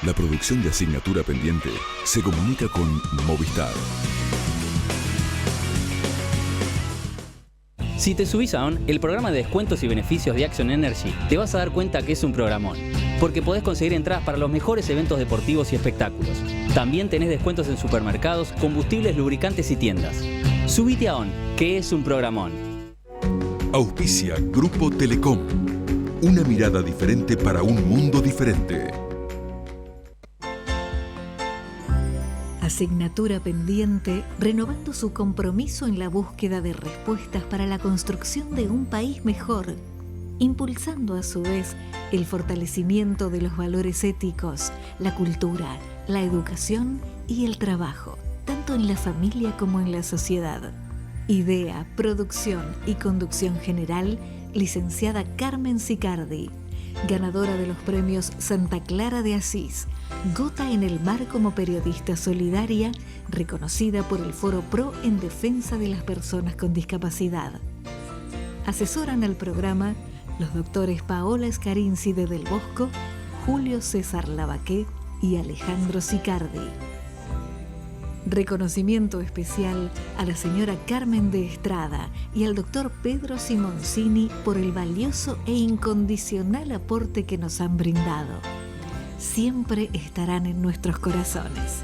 La producción de Asignatura Pendiente se comunica con Movistar. Si te subís a ON, el programa de descuentos y beneficios de Action Energy, te vas a dar cuenta que es un programón, porque podés conseguir entradas para los mejores eventos deportivos y espectáculos. También tenés descuentos en supermercados, combustibles, lubricantes y tiendas. Subite a ON, que es un programón. Auspicia Grupo Telecom. Una mirada diferente para un mundo diferente. Asignatura Pendiente, renovando su compromiso en la búsqueda de respuestas para la construcción de un país mejor, impulsando a su vez el fortalecimiento de los valores éticos, la cultura, la educación y el trabajo, tanto en la familia como en la sociedad. Idea, producción y conducción general, licenciada Carmen Sicardi, ganadora de los premios Santa Clara de Asís, Gota en el Mar como periodista solidaria, reconocida por el Foro Pro en defensa de las personas con discapacidad. Asesoran al programa los doctores Paola Escarinci de Del Bosco, Julio César Lavaqué y Alejandro Sicardi. Reconocimiento especial a la señora Carmen de Estrada y al doctor Pedro Simoncini por el valioso e incondicional aporte que nos han brindado. Siempre estarán en nuestros corazones.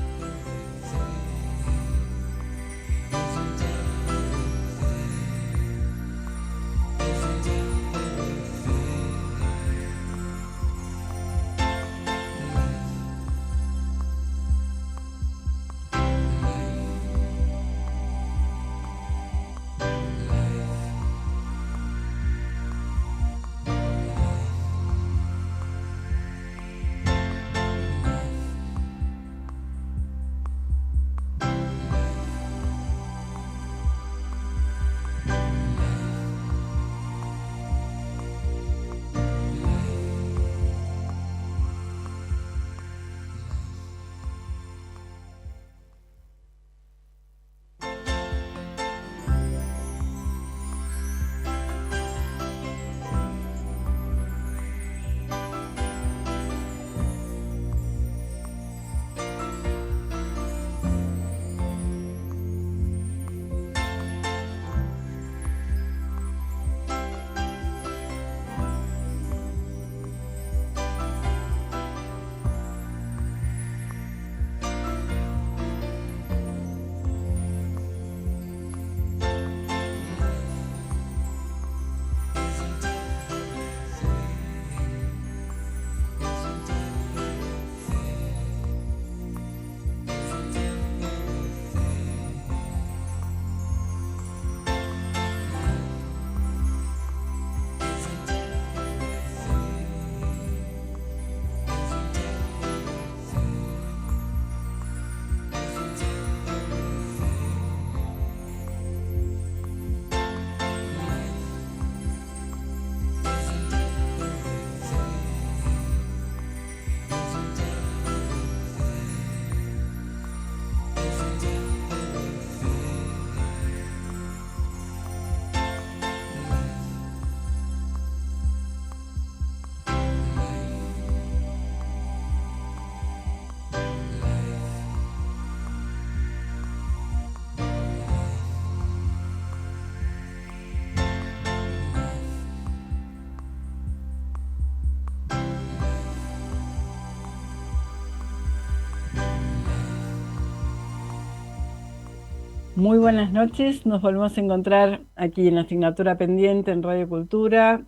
Muy buenas noches, nos volvemos a encontrar aquí en la Asignatura Pendiente en Radio Cultura,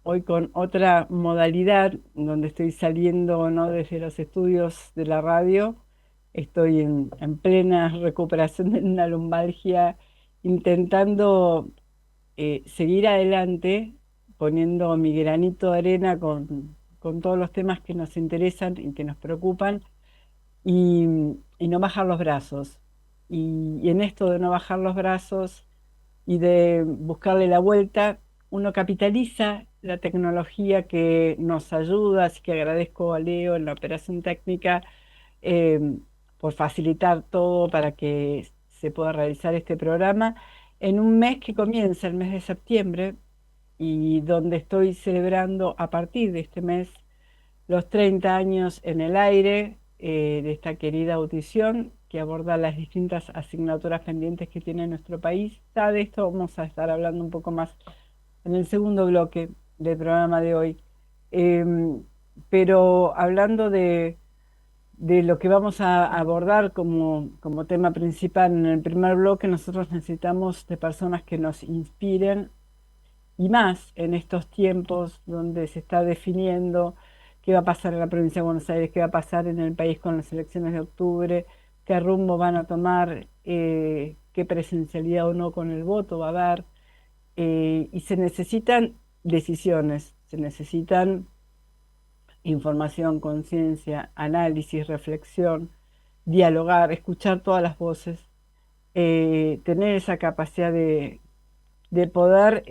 hoy con otra modalidad donde estoy saliendo no desde los estudios de la radio, estoy en plena recuperación de una lumbalgia, intentando seguir adelante, poniendo mi granito de arena con todos los temas que nos interesan y que nos preocupan, y, y no bajar los brazos. Y en esto de no bajar los brazos y de buscarle la vuelta, uno capitaliza la tecnología que nos ayuda, así que agradezco a Leo en la operación técnica eh, por facilitar todo para que se pueda realizar este programa en un mes que comienza, el mes de septiembre, y donde estoy celebrando a partir de este mes los 30 años en el aire de esta querida audición que aborda las distintas asignaturas pendientes que tiene nuestro país. Ya de esto vamos a estar hablando un poco más en el segundo bloque del programa de hoy. Em, pero hablando de lo que vamos a abordar como tema principal en el primer bloque, nosotros necesitamos de personas que nos inspiren y más en estos tiempos donde se está definiendo qué va a pasar en la provincia de Buenos Aires, qué va a pasar en el país con las elecciones de octubre, qué rumbo van a tomar, qué presencialidad o no con el voto va a haber. Y se necesitan decisiones, se necesitan información, conciencia, análisis, reflexión, dialogar, escuchar todas las voces, tener esa capacidad de poder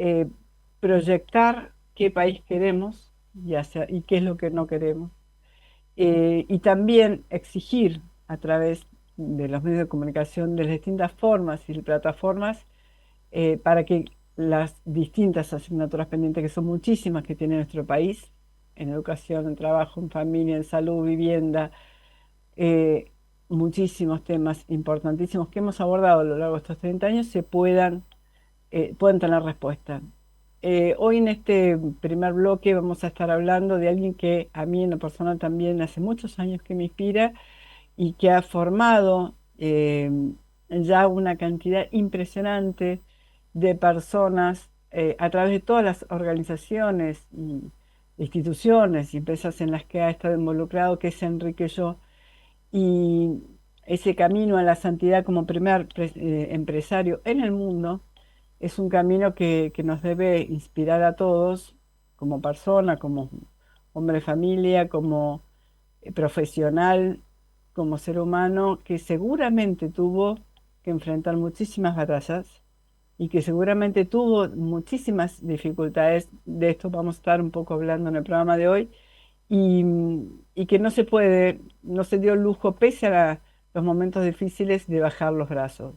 proyectar qué país queremos y qué es lo que no queremos. Y también exigir a través de los medios de comunicación de las distintas formas y plataformas para que las distintas asignaturas pendientes, que son muchísimas que tiene nuestro país, en educación, en trabajo, en familia, en salud, vivienda, eh, muchísimos temas importantísimos que hemos abordado a lo largo de estos 30 años, puedan tener respuesta. Hoy en este primer bloque vamos a estar hablando de alguien que a mí en lo personal también hace muchos años que me inspira y que ha formado ya una cantidad impresionante de personas a través de todas las organizaciones y instituciones y empresas en las que ha estado involucrado, que es Enrique Yo, y ese camino a la santidad como empresario en el mundo es un camino que nos debe inspirar a todos como persona, como hombre de familia, como profesional, como ser humano, que seguramente tuvo que enfrentar muchísimas batallas y que seguramente tuvo muchísimas dificultades. De esto vamos a estar un poco hablando en el programa de hoy y, y que no se dio el lujo, pese a los momentos difíciles, de bajar los brazos.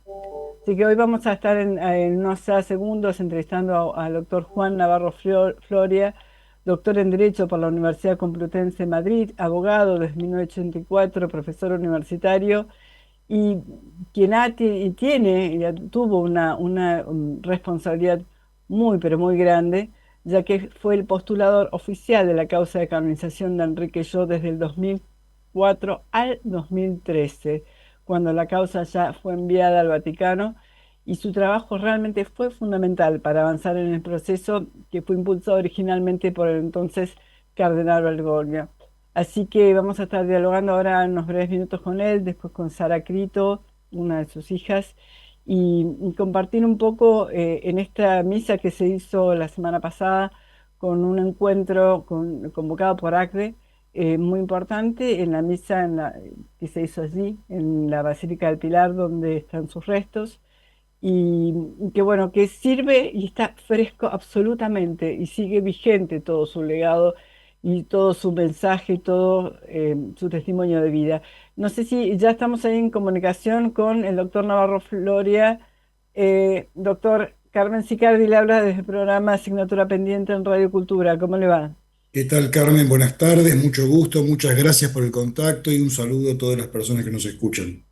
Así que hoy vamos a estar en unos segundos entrevistando al doctor Juan Navarro Floria, doctor en Derecho por la Universidad Complutense de Madrid, abogado desde 1984, profesor universitario, y quien tuvo una responsabilidad muy, pero muy grande, ya que fue el postulador oficial de la causa de canonización de Enrique Yo desde el 2004 al 2013, cuando la causa ya fue enviada al Vaticano, y su trabajo realmente fue fundamental para avanzar en el proceso que fue impulsado originalmente por el entonces cardenal Bergoglio. Así que vamos a estar dialogando ahora en unos breves minutos con él, después con Sara Crito, una de sus hijas, y compartir un poco en esta misa que se hizo la semana pasada con un encuentro convocado por ACDE, muy importante, en la misa que se hizo allí, en la Basílica del Pilar, donde están sus restos, y que bueno, que sirve y está fresco absolutamente, y sigue vigente todo su legado y todo su mensaje y todo su testimonio de vida. No sé si ya estamos ahí en comunicación con el doctor Navarro Floria. Doctor Carmen Sicardi le habla desde el programa Asignatura Pendiente en Radio Cultura. ¿Cómo le va? ¿Qué tal, Carmen? Buenas tardes, mucho gusto, muchas gracias por el contacto y un saludo a todas las personas que nos escuchan.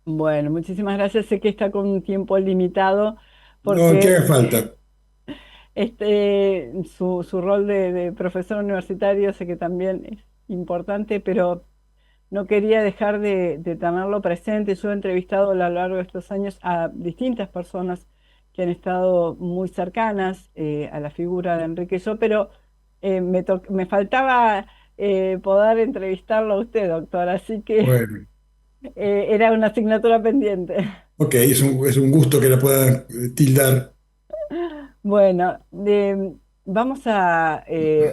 Bueno, muchísimas gracias. Sé que está con un tiempo limitado No, que porque haga falta. su rol de profesor universitario sé que también es importante, pero no quería dejar de tenerlo presente. Yo he entrevistado a lo largo de estos años a distintas personas que han estado muy cercanas a la figura de Enrique Yo, pero me faltaba poder entrevistarlo a usted, doctor, así que Bueno, era una asignatura pendiente. ok, es un gusto que la pueda tildar. Bueno, vamos a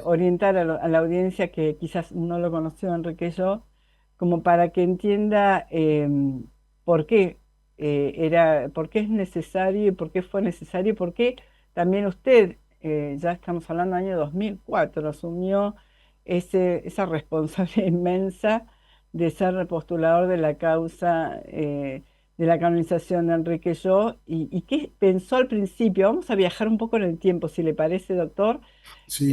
orientar a la audiencia que quizás no lo conoció Enrique Yo, como para que entienda por qué por qué es necesario y por qué fue necesario y por qué también usted, ya estamos hablando del año 2004, asumió esa responsabilidad inmensa de ser postulador de la causa de la canonización de Enrique Yo y qué pensó al principio. Vamos a viajar un poco en el tiempo, si le parece, doctor. Sí.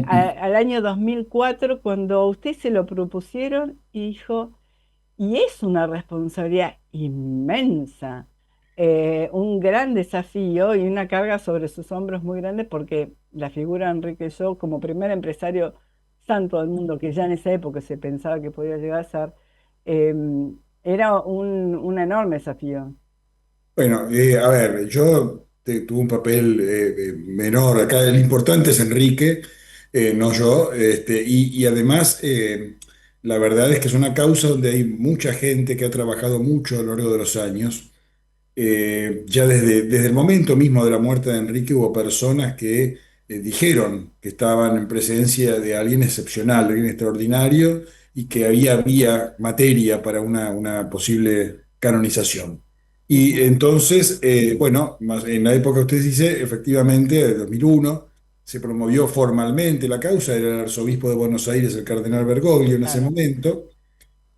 Al año 2004, cuando a usted se lo propusieron y dijo, y es una responsabilidad inmensa, un gran desafío y una carga sobre sus hombros muy grande porque la figura de Enrique Yo como primer empresario santo del mundo, que ya en esa época se pensaba que podía llegar a ser, eh, era un enorme desafío. Bueno, a ver, yo tuve un papel menor acá, el importante es Enrique, no yo, y además la verdad es que es una causa donde hay mucha gente que ha trabajado mucho a lo largo de los años. Ya desde el momento mismo de la muerte de Enrique hubo personas que dijeron que estaban en presencia de alguien excepcional, de alguien extraordinario y que había materia para una posible canonización. Y Ujú. entonces, bueno, en la época que usted dice, efectivamente, de 2001, se promovió formalmente la causa, era el arzobispo de Buenos Aires, el cardenal Bergoglio en ese Claro. momento.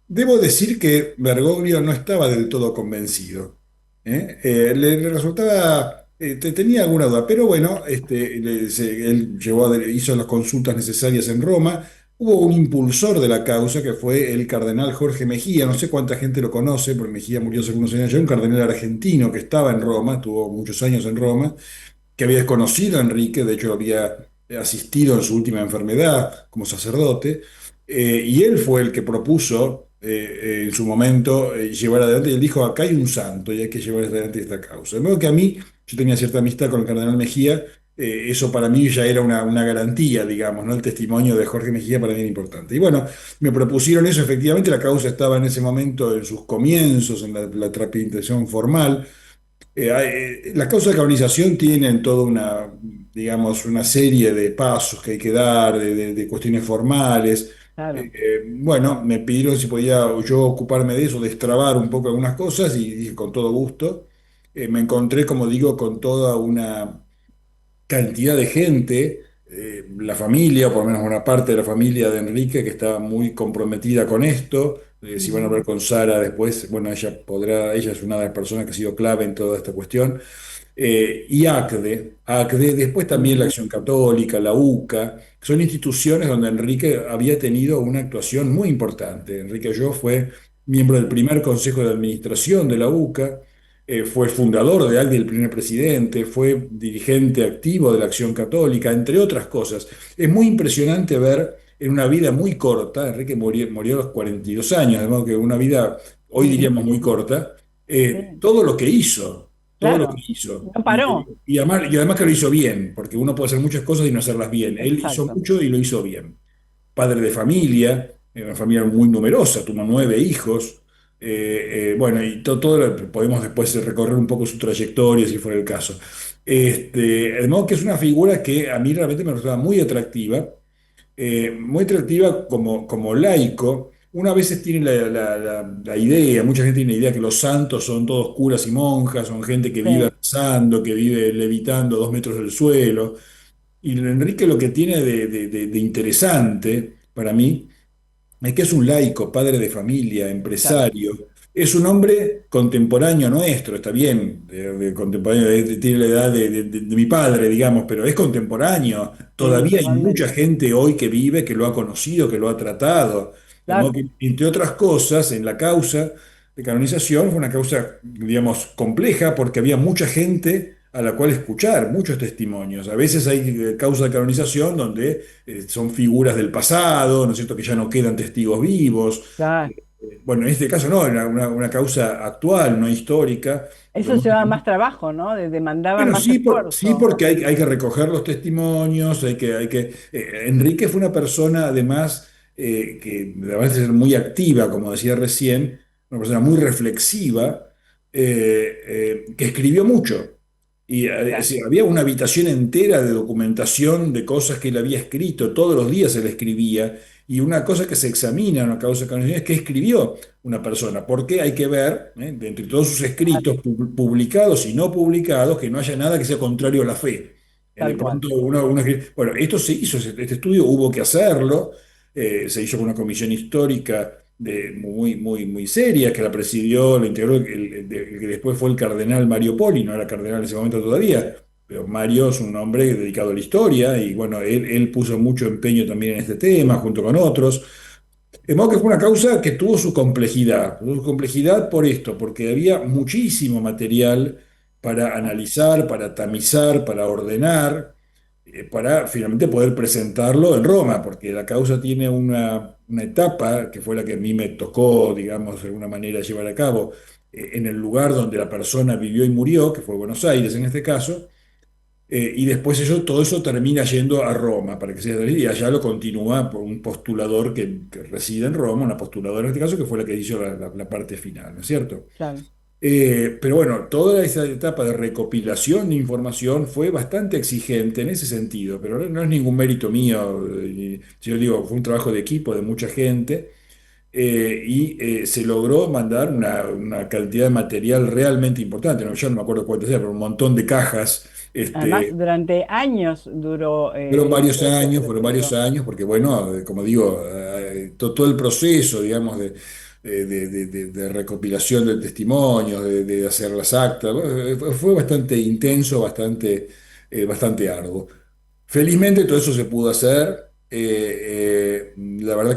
Debo decir que Bergoglio no estaba del todo convencido. Le resultaba, tenía alguna duda, pero bueno, él hizo las consultas necesarias en Roma. Hubo un impulsor de la causa que fue el cardenal Jorge Mejía. No sé cuánta gente lo conoce, porque Mejía murió hace algunos años ya, un cardenal argentino que estaba en Roma, tuvo muchos años en Roma, que había desconocido a Enrique, de hecho había asistido en su última enfermedad como sacerdote, y él fue el que propuso en su momento llevar adelante, y él dijo, acá hay un santo y hay que llevar adelante esta causa. De modo que a mí, yo tenía cierta amistad con el cardenal Mejía, eso para mí ya era una garantía, digamos, ¿no? El testimonio de Jorge Mejía para mí era importante. Y bueno, me propusieron eso, efectivamente la causa estaba en ese momento en sus comienzos, en la tramitación formal. Las causas de canonización tienen toda digamos, una serie de pasos que hay que dar, de cuestiones formales. Claro. Bueno, me pidieron si podía yo ocuparme de eso, destrabar un poco algunas cosas y dije con todo gusto. Me encontré, como digo, con toda una cantidad de gente, la familia, o por lo menos una parte de la familia de Enrique, que estaba muy comprometida con esto. Si van a Ujú. hablar con Sara después, bueno, ella es una de las personas que ha sido clave en toda esta cuestión. Y ACDE, después también la Ujú. Acción Católica, la UCA, son instituciones donde Enrique había tenido una actuación muy importante. Enrique Yo fue miembro del primer consejo de administración de la UCA, fue fundador de ACDE, el primer presidente, fue dirigente activo de la Acción Católica, entre otras cosas. Es muy impresionante ver en una vida muy corta, Enrique murió a los 42 años, de modo que una vida, hoy Sí, diríamos muy corta, sí, todo lo que hizo todo lo que claro. hizo. No paró. Y además que lo hizo bien, porque uno puede hacer muchas cosas y no hacerlas bien. Él hizo Exacto. mucho y lo hizo bien. Padre de familia, una familia muy numerosa, tuvo 9 hijos. Bueno, y podemos después recorrer un poco su trayectoria si fuera el caso. De modo que es una figura que a mí realmente me resultaba muy atractiva como laico. Una a veces tiene la idea, mucha gente tiene la idea que los santos son todos curas y monjas, son gente que vive Sí, rezando, que vive levitando 2 metros del suelo. Y Enrique lo que tiene de interesante para mí es que es un laico, padre de familia, exacto. empresario. Es un hombre contemporáneo nuestro, está bien, contemporáneo, tiene la edad de mi padre, digamos, pero es contemporáneo. Sí, Todavía hay mucha totalmente. gente hoy que vive, que lo ha conocido, que lo ha tratado. De modo Claro, que, entre otras cosas, en la causa de canonización fue una causa, digamos, compleja porque había mucha gente a la cual escuchar, muchos testimonios. A veces hay causas de canonización donde son figuras del pasado, ¿no es cierto?, que ya no quedan testigos vivos. claro. Bueno, en este caso no, era una causa actual, no histórica. Eso lleva más trabajo, ¿no? Demandaba Bueno, más sí, sí, esfuerzo. porque hay que recoger los testimonios, Enrique fue una persona, además, que además de ser muy activa, como decía recién, una persona muy reflexiva, que escribió mucho. Y Claro, sí, había una habitación entera de documentación de cosas que él había escrito, todos los días él escribía, y una cosa que se examina en una causa canónica es que escribió una persona, porque hay que ver, de entre todos sus escritos, publicados y no publicados, que no haya nada que sea contrario a la fe. De tal cual. pronto bueno, esto se hizo, este estudio hubo que hacerlo, se hizo con una comisión histórica muy serias, que la presidió, la integró el que después fue el cardenal Mario Poli, no era cardenal en ese momento todavía, pero Mario es un hombre dedicado a la historia y bueno, él puso mucho empeño también en este tema, junto con otros. De modo que fue una causa que tuvo su complejidad por esto, porque había muchísimo material para analizar, para tamizar, para ordenar, para finalmente poder presentarlo en Roma, porque la causa tiene una etapa que fue la que a mí me tocó, digamos, de alguna manera llevar a cabo, en el lugar donde la persona vivió y murió, que fue Buenos Aires en este caso, y después todo eso termina yendo a Roma, para que sea y allá lo continúa por un postulador que reside en Roma, una postuladora en este caso, que fue la que hizo la parte final, ¿no es cierto? Claro. Pero bueno, toda esa etapa de recopilación de información fue bastante exigente en ese sentido, pero no es ningún mérito mío, yo digo, fue un trabajo de equipo de mucha gente, se logró mandar una cantidad de material realmente importante, ¿no? Yo no me acuerdo cuánto era, pero un montón de cajas. Además, Este, durante años duró todo ese Fueron varios proceso. años, porque bueno, como digo, todo el proceso, digamos, de recopilación de testimonios, de hacer las actas, fue bastante intenso, bastante arduo. Felizmente todo eso se pudo hacer. La verdad que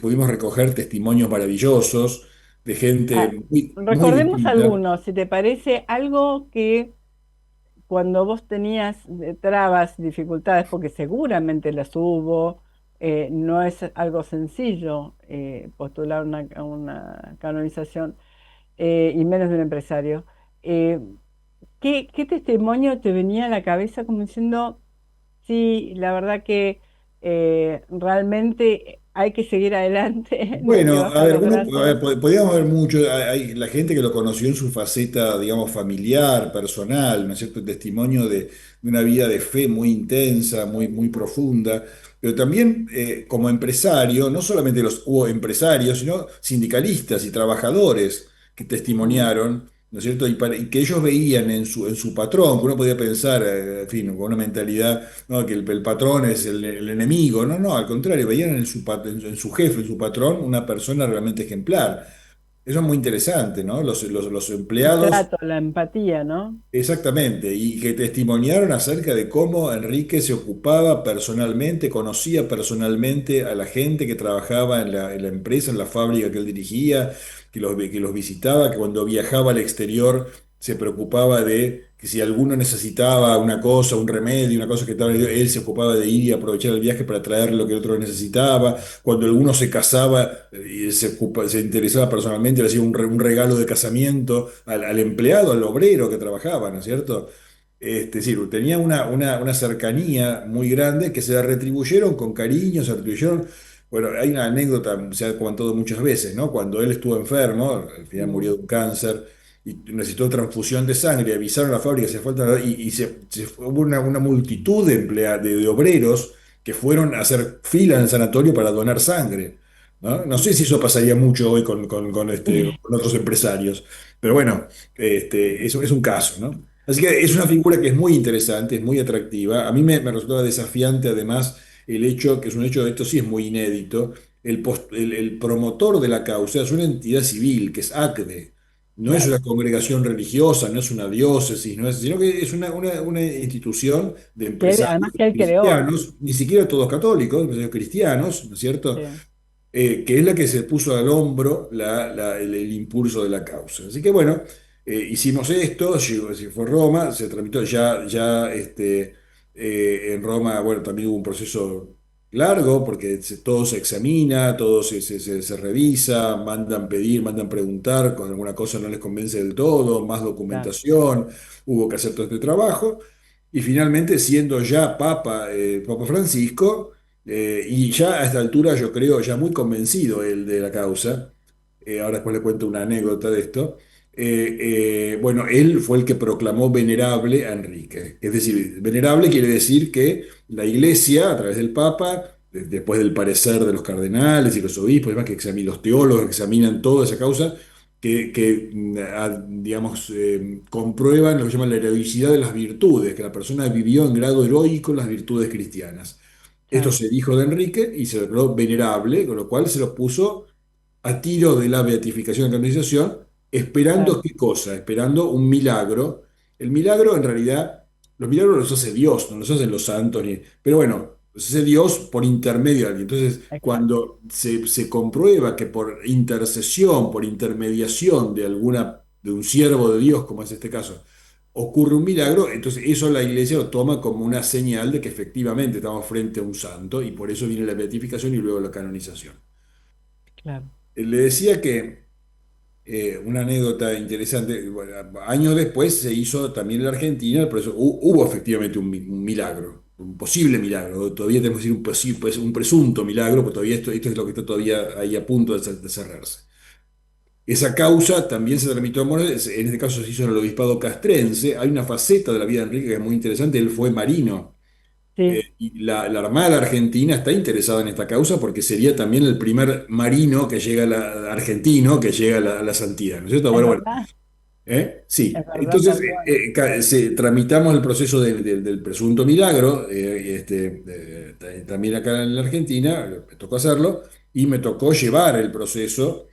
pudimos recoger testimonios maravillosos de Ah, gente muy recordemos distinta. algunos, si te parece algo que cuando vos tenías trabas, dificultades, porque seguramente las hubo, no es algo sencillo postular una canonización, y menos de un empresario. Eh, ¿qué testimonio te venía a la cabeza como diciendo, sí, la verdad que realmente hay que seguir adelante, no te Bueno, a bajan ver, los a ver, brazos? podríamos ver mucho, hay la gente que lo conoció en su faceta, digamos, familiar, personal, ¿no es cierto? Testimonio de una vida de fe muy intensa, muy profunda, pero también como empresario, no solamente hubo empresarios, sino sindicalistas y trabajadores que Mm. testimoniaron, ¿no es cierto? Y que ellos veían en su patrón, que uno podía pensar, en fin, con una mentalidad, ¿no? Que el patrón es el enemigo. No, no, al contrario, veían en su jefe, en su patrón, una persona realmente ejemplar. Eso es muy interesante, ¿no? Los El empleados. trato, la empatía, ¿no? Exactamente, y que testimoniaron acerca de cómo Enrique se ocupaba personalmente, conocía personalmente a la gente que trabajaba en la empresa, en la fábrica que él dirigía, que los visitaba, que cuando viajaba al exterior se preocupaba de que si alguno necesitaba una cosa, un remedio, una cosa que estaba, él se ocupaba de ir y aprovechar el viaje para traerle lo que el otro necesitaba. Cuando alguno se casaba, y se interesaba personalmente, le hacía un regalo de casamiento al empleado, al obrero que trabajaba, ¿no es cierto? Es decir, tenía una cercanía muy grande que se la retribuyeron con cariño, se retribuyeron. Bueno, hay una anécdota, se ha contado muchas veces, ¿no? Cuando él estuvo enfermo, al final murió Mm, de un cáncer y necesitó transfusión de sangre, avisaron a la fábrica, se falta, hubo una multitud de obreros que fueron a hacer fila en el sanatorio para donar sangre. ¿No? No sé si eso pasaría mucho hoy con otros empresarios, pero bueno, eso es un caso, ¿no? Así que es una figura que es muy interesante, es muy atractiva. A mí me resultaba desafiante además el hecho, que es un hecho, esto sí es muy inédito, el promotor de la causa es una entidad civil, que es ACDE. No es claro. una congregación religiosa, no es una diócesis, sino que es una institución de empresarios Además que él creó. cristianos, ni siquiera todos católicos, empresarios cristianos, ¿no es cierto? Sí. Que es la que se puso al hombro el impulso de la causa. Así que bueno, hicimos esto, se fue Roma, se tramitó en Roma, bueno, también hubo un proceso largo porque todo se examina, todo se revisa, mandan pedir, mandan preguntar, con alguna cosa no les convence del todo, más Claro. documentación, hubo que hacer todo este trabajo. Y finalmente, siendo ya Papa Francisco, y ya a esta altura yo creo, ya muy convencido él de la causa, ahora después le cuento una anécdota de esto, bueno, él fue el que proclamó venerable a Enrique. Es decir, venerable quiere decir que la Iglesia, a través del Papa, después del parecer de los cardenales y los obispos, y demás, los teólogos que examinan toda esa causa, digamos, comprueban lo que llaman la heroicidad de las virtudes, que la persona vivió en grado heroico las virtudes cristianas. Esto claro, es el hijo de Enrique y se lo declaró venerable, con lo cual se lo puso a tiro de la beatificación y canonización, esperando claro, qué cosa, esperando un milagro. El milagro, en realidad, los milagros los hace Dios, no los hacen los santos, pero bueno, los hace Dios por intermedio de alguien. Entonces, exacto, cuando se comprueba que por intercesión, por intermediación de un siervo de Dios, como es este caso, ocurre un milagro, entonces eso la iglesia lo toma como una señal de que efectivamente estamos frente a un santo y por eso viene la beatificación y luego la canonización. claro. Le decía que una anécdota interesante, bueno, años después se hizo también en la Argentina, por eso hubo efectivamente un milagro, un posible milagro, todavía tenemos que decir pues, un presunto milagro, porque todavía esto es lo que está todavía ahí a punto de cerrarse. Esa causa también se tramitó en Buenos Aires, en este caso se hizo en el obispado castrense. Hay una faceta de la vida de Enrique que es muy interesante, él fue marino. Sí, Y la Armada Argentina está interesada en esta causa porque sería también el primer marino que llega argentino que llega a la santidad, ¿no es cierto? es Bueno, bueno, verdad, es sí. verdad, Entonces, tal cual. tramitamos el proceso del presunto milagro, también acá en la Argentina, me tocó hacerlo, y me tocó llevar el proceso,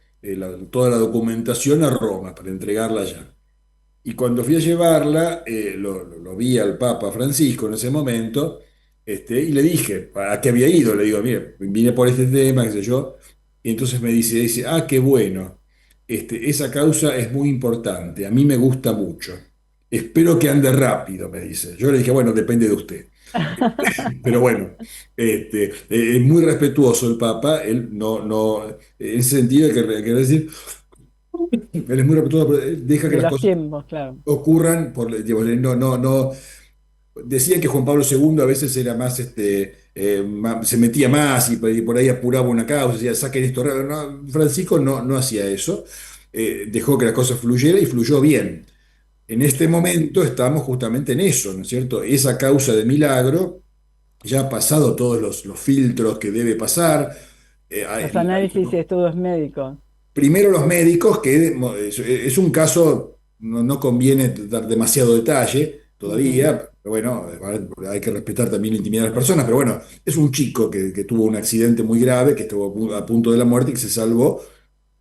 toda la documentación a Roma para entregarla allá. Y cuando fui a llevarla, lo vi al Papa Francisco en ese momento, y le dije, ¿a qué había ido? Le digo, mire, vine por este tema, qué sé yo. Y entonces dice, ah, qué bueno, esa causa es muy importante, a mí me gusta mucho. Espero que ande rápido, me dice. Yo le dije, bueno, depende de usted. Pero bueno, es muy respetuoso el Papa, él no, en ese sentido, que decir, él es muy respetuoso, pero él deja que De las los cosas tiempos, claro. ocurran digamos, no. Decían que Juan Pablo II a veces era más, se metía más y por ahí apuraba una causa, decía, saquen esto. No, Francisco no hacía eso, dejó que las cosas fluyeran y fluyó bien. En este momento estamos justamente en eso, ¿no es cierto? Esa causa de milagro ya ha pasado todos los filtros que debe pasar. Los análisis y estudios médicos. Primero los médicos, que es un caso, no conviene dar demasiado detalle Ujú, todavía, pero bueno, hay que respetar también la intimidad de las personas, pero bueno, es un chico que tuvo un accidente muy grave, que estuvo a punto de la muerte y que se salvó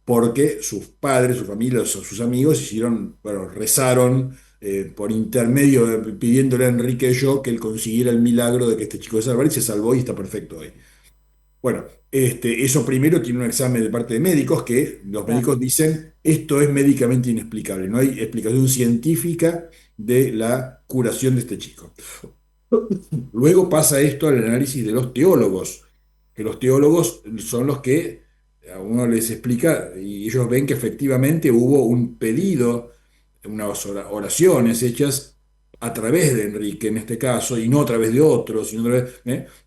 porque sus padres, su familia, sus amigos hicieron, bueno, rezaron por intermedio, pidiéndole a Enrique y yo que él consiguiera el milagro de que este chico se salvara y se salvó y está perfecto hoy. Bueno, eso primero tiene un examen de parte de médicos que los claro. médicos dicen esto es médicamente inexplicable, no hay explicación científica de la curación de este chico. Luego pasa esto al análisis de los teólogos, que los teólogos son los que a uno les explica y ellos ven que efectivamente hubo un pedido, unas oraciones hechas a través de Enrique en este caso, y no a través de otros, sino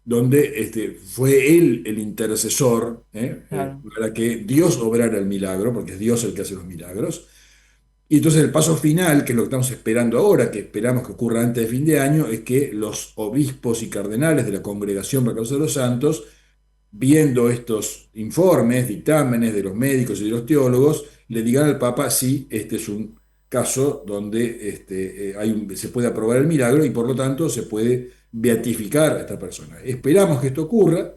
donde fue él el intercesor Claro, para que Dios obrara el milagro, porque es Dios el que hace los milagros. Y entonces el paso final, que es lo que estamos esperando ahora, que esperamos que ocurra antes de fin de año, es que los obispos y cardenales de la Congregación para la Causa de los Santos, viendo estos informes, dictámenes de los médicos y de los teólogos, le digan al Papa si este es un caso donde se puede aprobar el milagro y por lo tanto se puede beatificar a esta persona. Esperamos que esto ocurra,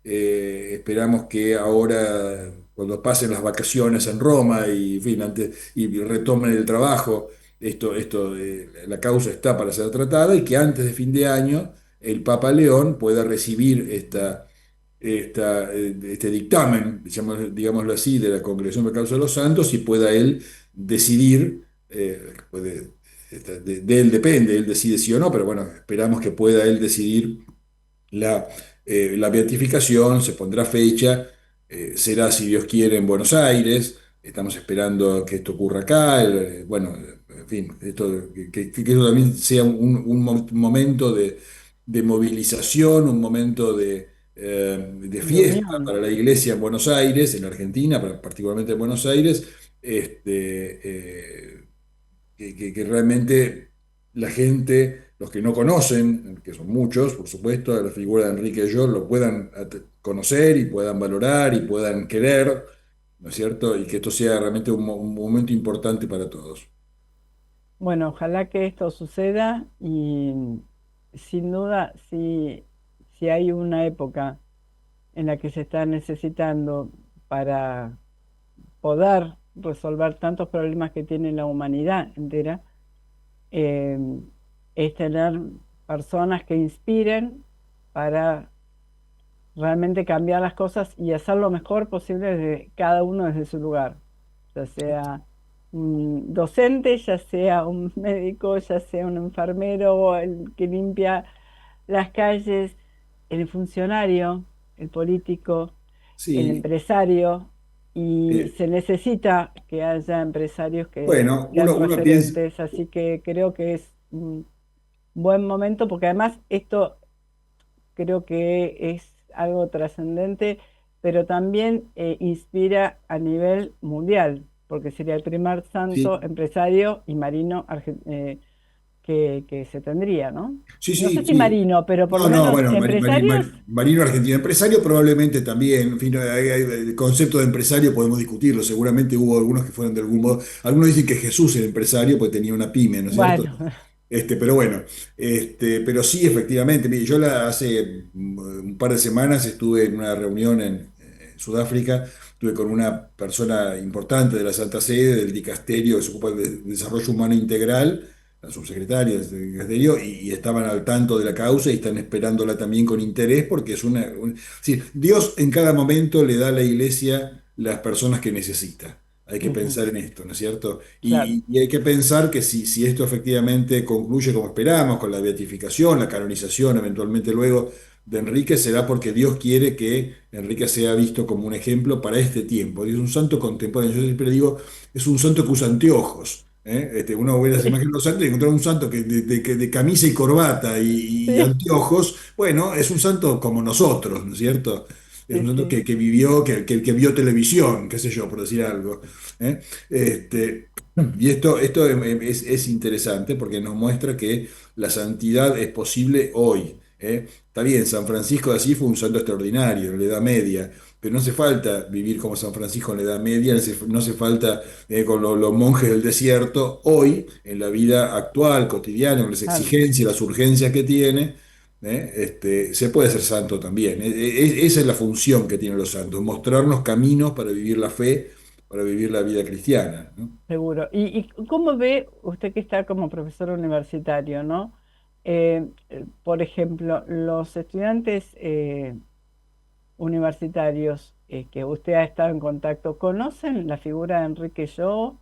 esperamos que ahora, cuando pasen las vacaciones en Roma y, en fin, y retomen el trabajo, la causa está para ser tratada y que antes de fin de año el Papa León pueda recibir este dictamen, digámoslo así, de la Congregación de Causa de los Santos y pueda él decidir, de él depende, él decide sí o no, pero bueno, esperamos que pueda él decidir la beatificación, se pondrá fecha, será si Dios quiere en Buenos Aires, estamos esperando que esto ocurra acá, bueno, en fin, que eso también sea un momento de movilización, un momento de de fiesta unión. para la iglesia en Buenos Aires, en Argentina, particularmente en Buenos Aires, que realmente la gente, los que no conocen, que son muchos, por supuesto, la figura de Enrique Llor, lo puedan conocer y puedan valorar y puedan querer, ¿no es cierto? Y que esto sea realmente un momento importante para todos. Bueno, ojalá que esto suceda y sin duda, si hay una época en la que se está necesitando para poder resolver tantos problemas que tiene la humanidad entera, eh, es tener personas que inspiren para realmente cambiar las cosas y hacer lo mejor posible desde cada uno desde su lugar, ya sea un docente, ya sea un médico, ya sea un enfermero, el que limpia las calles, el funcionario, el político, el Sí, empresario, y eh, se necesita que haya empresarios que bueno, sean uno piensa, referentes, así que creo que es un buen momento, porque además esto creo que es algo trascendente, pero también inspira a nivel mundial, porque sería el primer santo sí, empresario y marino que se tendría, ¿no? sí, No sé sí, si sí. marino, pero por lo No, no, menos bueno, empresarios. marino argentino, empresario probablemente también, en fin, el concepto de empresario podemos discutirlo, seguramente hubo algunos que fueron de algún modo, algunos dicen que Jesús era empresario porque tenía una pyme, ¿no es cierto? Bueno, Pero bueno, pero sí, efectivamente, mire, yo hace un par de semanas estuve en una reunión en Sudáfrica, estuve con una persona importante de la Santa Sede, del dicasterio que se ocupa del desarrollo humano integral, la subsecretaria del dicasterio, y estaban al tanto de la causa y están esperándola también con interés porque es sí, Dios en cada momento le da a la iglesia las personas que necesita. Hay que ujú, pensar en esto, ¿no es cierto? claro, Y hay que pensar que si esto efectivamente concluye como esperamos, con la beatificación, la canonización, eventualmente luego de Enrique, será porque Dios quiere que Enrique sea visto como un ejemplo para este tiempo. Es un santo contemporáneo. Yo siempre digo, es un santo que usa anteojos. ¿Eh? Uno ve las sí, imágenes de los santos y encontrar un santo de camisa y corbata y sí, anteojos, bueno, es un santo como nosotros, ¿no es cierto? Es sí, un santo sí, que vivió, que vio televisión, qué sé yo, por decir algo. ¿Eh? Este, y esto es interesante porque nos muestra que la santidad es posible hoy. ¿Eh? Está bien, San Francisco de Asís fue un santo extraordinario en la Edad Media, pero no hace falta vivir como San Francisco en la Edad Media, no hace falta con los monjes del desierto. Hoy, en la vida actual, cotidiana, con las claro, exigencias y las urgencias que tiene, se puede ser santo también. Esa es la función que tienen los santos, mostrarnos caminos para vivir la fe, para vivir la vida cristiana, ¿no? seguro. ¿Y cómo ve usted que está como profesor universitario, ¿no? Por ejemplo, los estudiantes universitarios que usted ha estado en contacto, ¿conocen la figura de Enrique Yo?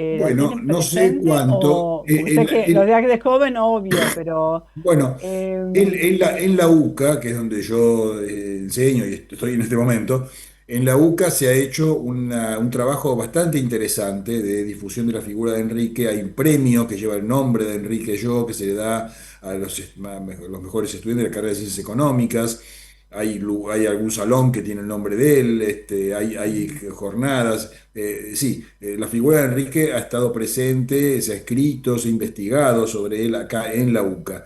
¿La Bueno, tienen no sé presente? cuánto. O usted que los de joven, obvio, pero Bueno, em, en la UCA, que es donde yo enseño y estoy en este momento, en la UCA se ha hecho un trabajo bastante interesante de difusión de la figura de Enrique. Hay un premio que lleva el nombre de Enrique Yo, que se le da a los mejores estudiantes de la carrera de Ciencias Económicas. Hay algún salón que tiene el nombre de él, hay ujú, jornadas. Sí, la figura de Enrique ha estado presente, se ha escrito, se ha investigado sobre él acá en la UCA.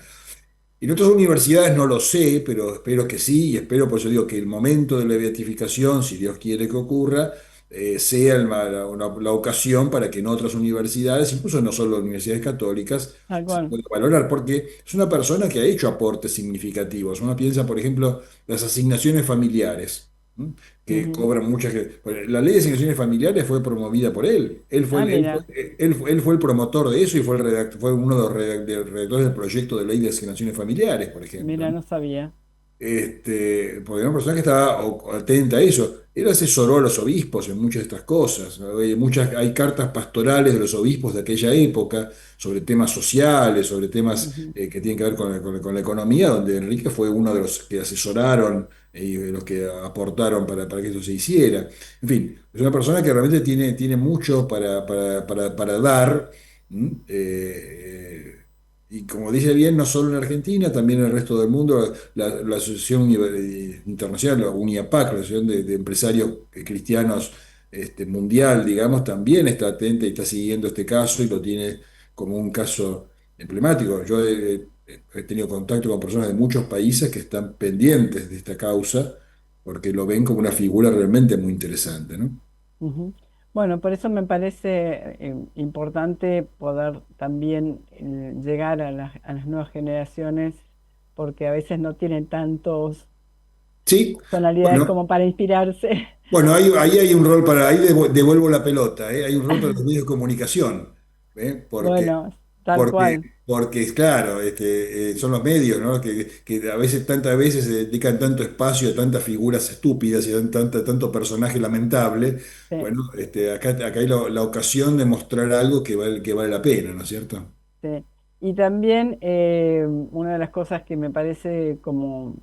En otras universidades no lo sé, pero espero que sí, y espero, por eso digo, que el momento de la beatificación, si Dios quiere que ocurra, sea la ocasión para que en otras universidades, incluso no solo universidades católicas, tal se cual. pueda valorar, porque es una persona que ha hecho aportes significativos. Uno piensa, por ejemplo, las asignaciones familiares, ¿m? Que Ujú. cobran muchas. Bueno, la ley de asignaciones familiares fue promovida por él. Ah, mira, Él fue el promotor de eso y fue uno de los redactores del proyecto de ley de asignaciones familiares, por ejemplo, mira, ¿no? no sabía. Porque era una persona que estaba atenta a eso. Él asesoró a los obispos en muchas de estas cosas, ¿no? Hay cartas pastorales de los obispos de aquella época sobre temas sociales, sobre temas Ujú, que tienen que ver con la economía, donde Enrique fue uno de los que asesoraron y de los que aportaron para que eso se hiciera. En fin, es una persona que realmente tiene mucho para dar. ¿M? Y como dice bien, no solo en Argentina, también en el resto del mundo, la Asociación Internacional, la UNIAPAC, la Asociación de Empresarios Cristianos Mundial, digamos, también está atenta y está siguiendo este caso y lo tiene como un caso emblemático. Yo he tenido contacto con personas de muchos países que están pendientes de esta causa porque lo ven como una figura realmente muy interesante, ¿no? ujú. Bueno, por eso me parece importante poder también llegar a las nuevas generaciones, porque a veces no tienen tantos Sí, personalidades bueno, como para inspirarse. bueno, ahí hay un rol para, ahí devuelvo la pelota, ¿eh? Hay un rol para los medios de comunicación, ¿eh? Bueno, tal cual. Porque es claro, son los medios, ¿no? Que a veces, tantas veces se dedican tanto espacio a tantas figuras estúpidas y a tanto personaje lamentable. Sí, Bueno, acá hay la ocasión de mostrar algo que vale la pena, ¿no es cierto? sí. Y también una de las cosas que me parece como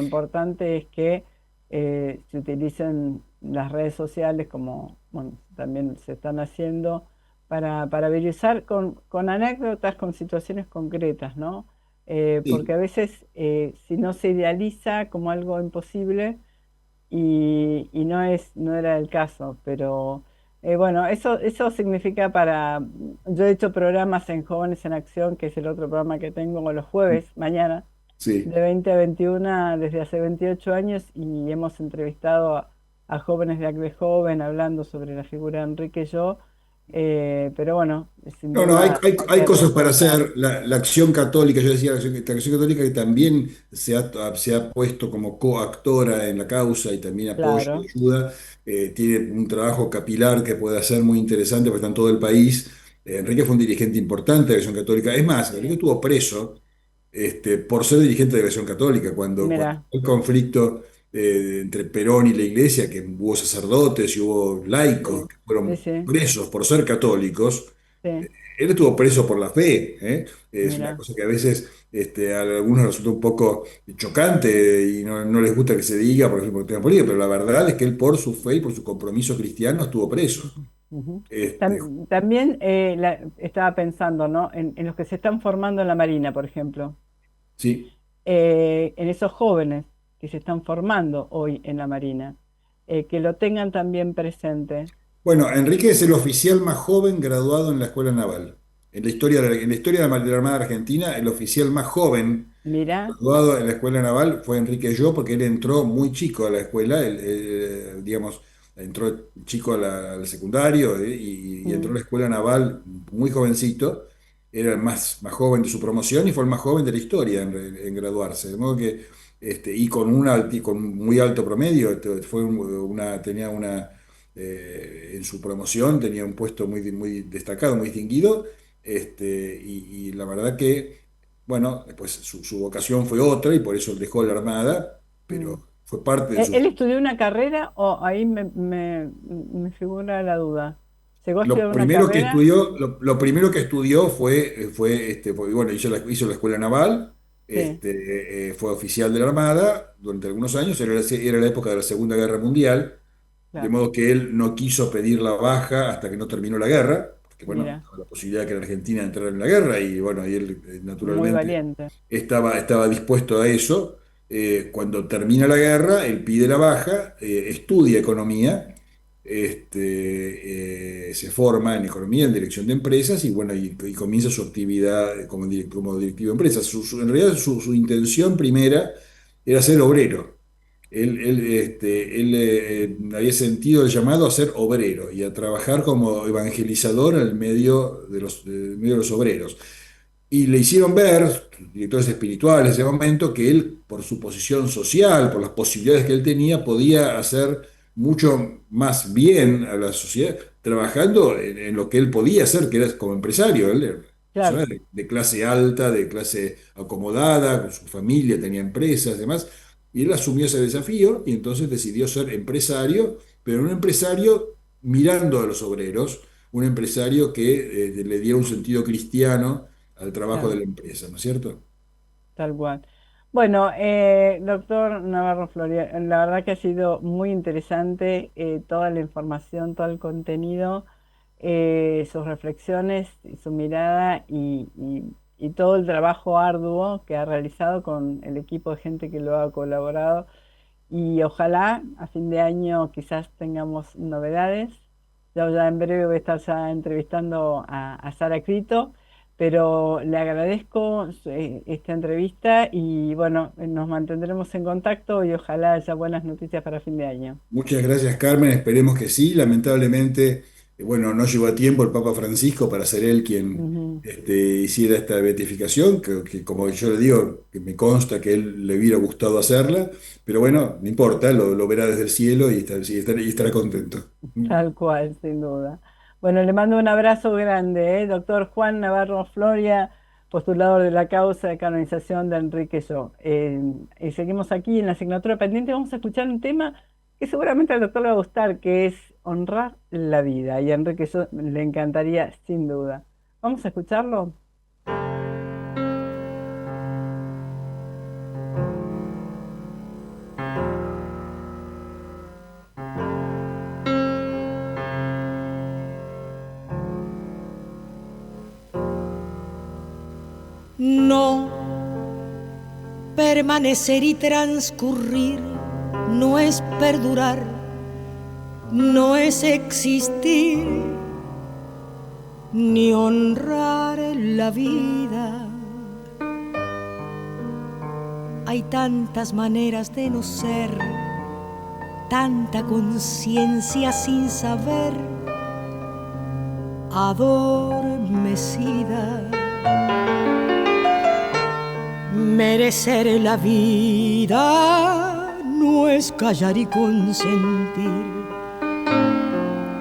importante es que se utilicen las redes sociales como, bueno, también se están haciendo para viralizar con anécdotas, con situaciones concretas, ¿no? Porque Sí. a veces si no se idealiza como algo imposible, y no era el caso, pero bueno, eso significa yo he hecho programas en Jóvenes en Acción, que es el otro programa que tengo los jueves, mañana, Sí. de 20 a 21 desde hace 28 años, y hemos entrevistado a jóvenes de ACDE Joven hablando sobre la figura de Enrique Yo, pero bueno, sin No, no, duda hay hay que cosas para reforzar, hacer. La acción católica, yo decía, la acción católica que también se ha puesto como coactora en la causa y también apoya y claro. ayuda. Tiene un trabajo capilar que puede hacer muy interesante, porque está en todo el país. Enrique fue un dirigente importante de la acción católica. Es más, Enrique Sí. estuvo preso por ser dirigente de la Acción Católica, cuando Mira, el conflicto entre Perón y la Iglesia, que hubo sacerdotes y hubo laicos sí, que sí, fueron sí, presos por ser católicos, sí, él estuvo preso por la fe, ¿eh? Es una mira. cosa que a veces a algunos resulta un poco chocante y no les gusta que se diga, por ejemplo, por el tema político, pero la verdad es que él por su fe y por su compromiso cristiano estuvo preso. Ujú, ujú. Este, También estaba pensando, ¿no? En los que se están formando en la Marina, por ejemplo, sí. en esos jóvenes que se están formando hoy en la Marina, que lo tengan también presente. Bueno, Enrique es el oficial más joven graduado en la Escuela Naval. En la historia de la Armada Argentina, el oficial más joven Mira, graduado en la Escuela Naval fue Enrique Yo, porque él entró muy chico a la escuela, digamos, entró chico al secundario, y entró a mm, la Escuela Naval muy jovencito. Era el más joven de su promoción y fue el más joven de la historia en graduarse. De modo que, y con muy alto promedio, tenía en su promoción tenía un puesto muy destacado, muy distinguido, y la verdad que, bueno, después su vocación fue otra y por eso dejó la Armada, mm. pero fue parte de ¿Él su... estudió una carrera o ahí me figura la duda? ¿Llegó a estudiar Lo una primero que carrera? estudió, lo primero que estudió bueno, hizo la escuela naval, Sí, fue oficial de la Armada durante algunos años, era la época de la Segunda Guerra Mundial. De claro, modo que él no quiso pedir la baja hasta que no terminó la guerra, porque bueno, mira, estaba la posibilidad de que la Argentina entrara en la guerra y bueno, y él muy naturalmente valiente. estaba dispuesto a eso. Cuando termina la guerra, él pide la baja, estudia economía, se forma en economía, en dirección de empresas y bueno, y comienza su actividad como directivo de empresas. En realidad su intención primera era ser obrero. Él había sentido el llamado a ser obrero y a trabajar como evangelizador en el medio de los obreros. Y le hicieron ver, directores espirituales de ese momento, que él, por su posición social, por las posibilidades que él tenía, podía hacer mucho más bien a la sociedad, trabajando en lo que él podía hacer, que era como empresario. Él era una persona Claro, de clase alta, de clase acomodada, con su familia, tenía empresas, demás. Y él asumió ese desafío y entonces decidió ser empresario, pero un empresario mirando a los obreros, un empresario que le diera un sentido cristiano al trabajo de claro. la empresa, ¿no es cierto? Tal cual. Bueno, doctor Navarro Floria, la verdad que ha sido muy interesante toda la información, todo el contenido, sus reflexiones, y su mirada y todo el trabajo arduo que ha realizado con el equipo de gente que lo ha colaborado. Y ojalá a fin de año quizás tengamos novedades. Yo ya en breve voy a estar ya entrevistando a Sara Crito, pero le agradezco esta entrevista y bueno, nos mantendremos en contacto y ojalá haya buenas noticias para fin de año. Muchas gracias, Carmen. Esperemos que sí. Lamentablemente, bueno, no llegó a tiempo el Papa Francisco para ser él quien Ujú. hiciera esta beatificación, que como yo le digo, que me consta que él le hubiera gustado hacerla, pero bueno, no importa, lo verá desde el cielo y estará contento. Tal cual, sin duda. Bueno, le mando un abrazo grande, ¿eh? Doctor Juan Navarro Floria, postulador de la causa de canonización de Enrique Yo. Y seguimos aquí en la asignatura pendiente. Vamos a escuchar un tema que seguramente al doctor le va a gustar, que es honrar la vida. Y a Enrique Yo le encantaría, sin duda. Vamos a escucharlo. No, permanecer y transcurrir no es perdurar, no es existir, ni honrar la vida. Hay tantas maneras de no ser, tanta conciencia sin saber, adormecida. Merecer la vida no es callar y consentir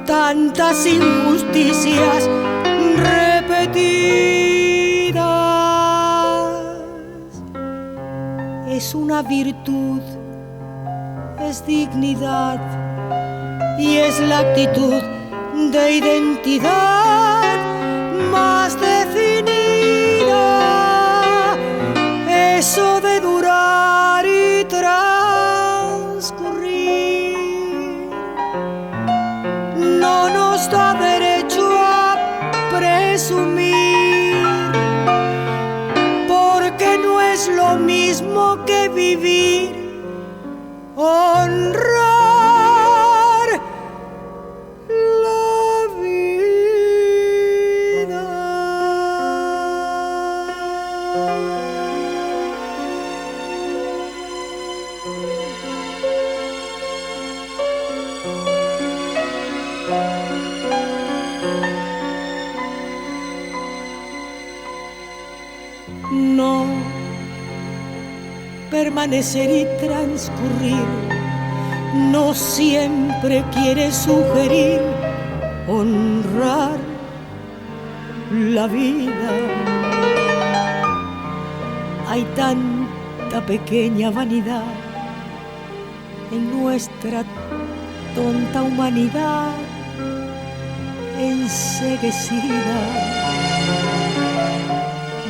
tantas injusticias repetidas. Es una virtud, es dignidad y es la actitud de identidad más definida. Eso de durar y transcurrir no nos da derecho a presumir, porque no es lo mismo que vivir, honrar la vida. No, permanecer y transcurrir no siempre quiere sugerir honrar la vida. Hay tanta pequeña vanidad en nuestra tonta humanidad enceguecida.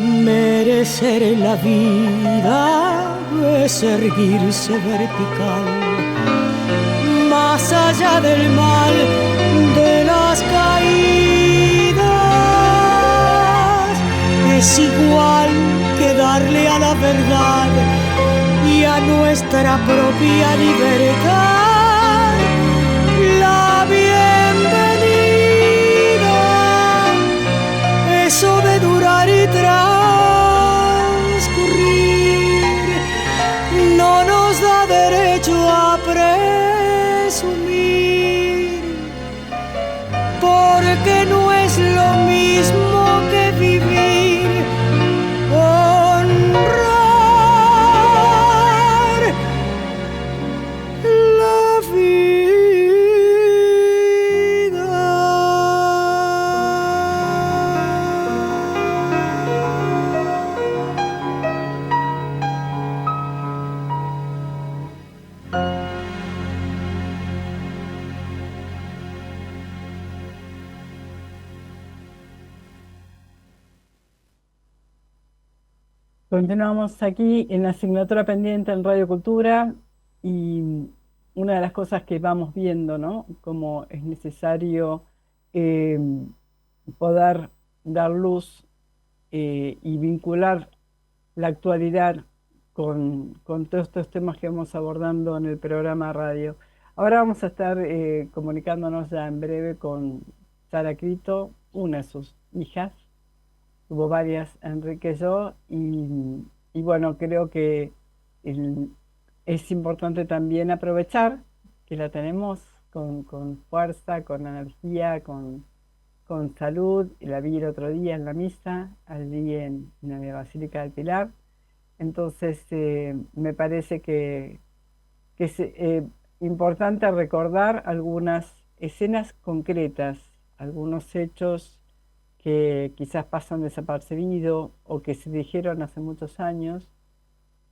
Merecer la vida es erguirse vertical, más allá del mal de las caídas. Es igual que darle a la verdad y a nuestra propia libertad la bienvenida. Eso de durar y transcurrir no nos da derecho a presumir, porque no es lo mismo que vivir, honrar la vida. Continuamos aquí en la asignatura pendiente en Radio Cultura y una de las cosas que vamos viendo, ¿no? Cómo es necesario eh, poder dar luz y vincular la actualidad con todos estos temas que vamos abordando en el programa radio. Ahora vamos a estar comunicándonos ya en breve con Sara Crito, una de sus hijas. Tuvo varias, Enrique Yo, y bueno, creo que es importante también aprovechar que la tenemos con fuerza, con energía, con salud. Y la vi el otro día en la misa, allí en la Basílica del Pilar. Entonces, me parece que es importante recordar algunas escenas concretas, algunos hechos que quizás pasan desapercibidos o que se dijeron hace muchos años.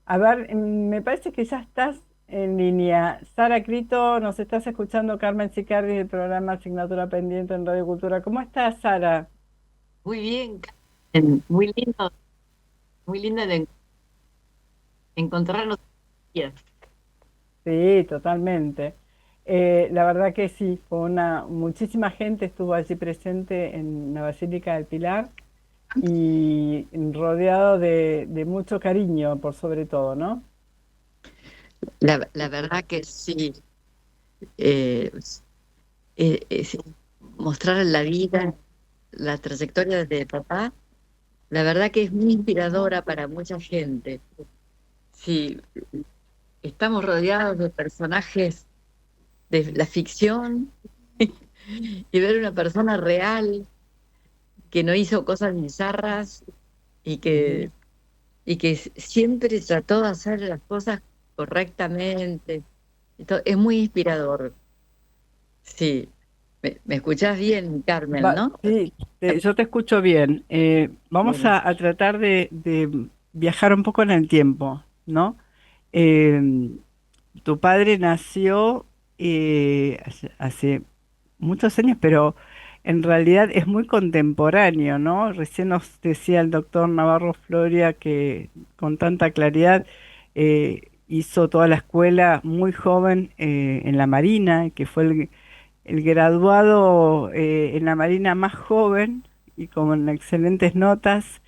A ver, me parece que ya estás en línea. Sara Crito, nos estás escuchando. Carmen Sicardi del programa Asignatura Pendiente en Radio Cultura. ¿Cómo estás, Sara? Muy bien, muy lindo de encontrarnos. Sí, totalmente. La verdad que sí, muchísima gente estuvo allí presente en la Basílica del Pilar y rodeado de mucho cariño, por sobre todo, ¿no? La verdad que sí, eh, es mostrar la vida, la trayectoria de papá, la verdad que es muy inspiradora para mucha gente. Sí, estamos rodeados de personajes de la ficción y ver una persona real que no hizo cosas bizarras y que, y que siempre trató de hacer las cosas correctamente. Es muy inspirador. Sí, me escuchás bien, Carmen, ¿no? Sí, yo te escucho bien. Vamos Bueno, a tratar de viajar un poco en el tiempo, ¿no? Eh, Tu padre nació hace muchos años, pero en realidad es muy contemporáneo, ¿no? Recién nos decía el doctor Navarro Floria que con tanta claridad hizo toda la escuela muy joven en la Marina, que fue el graduado en la Marina más joven y con excelentes notas,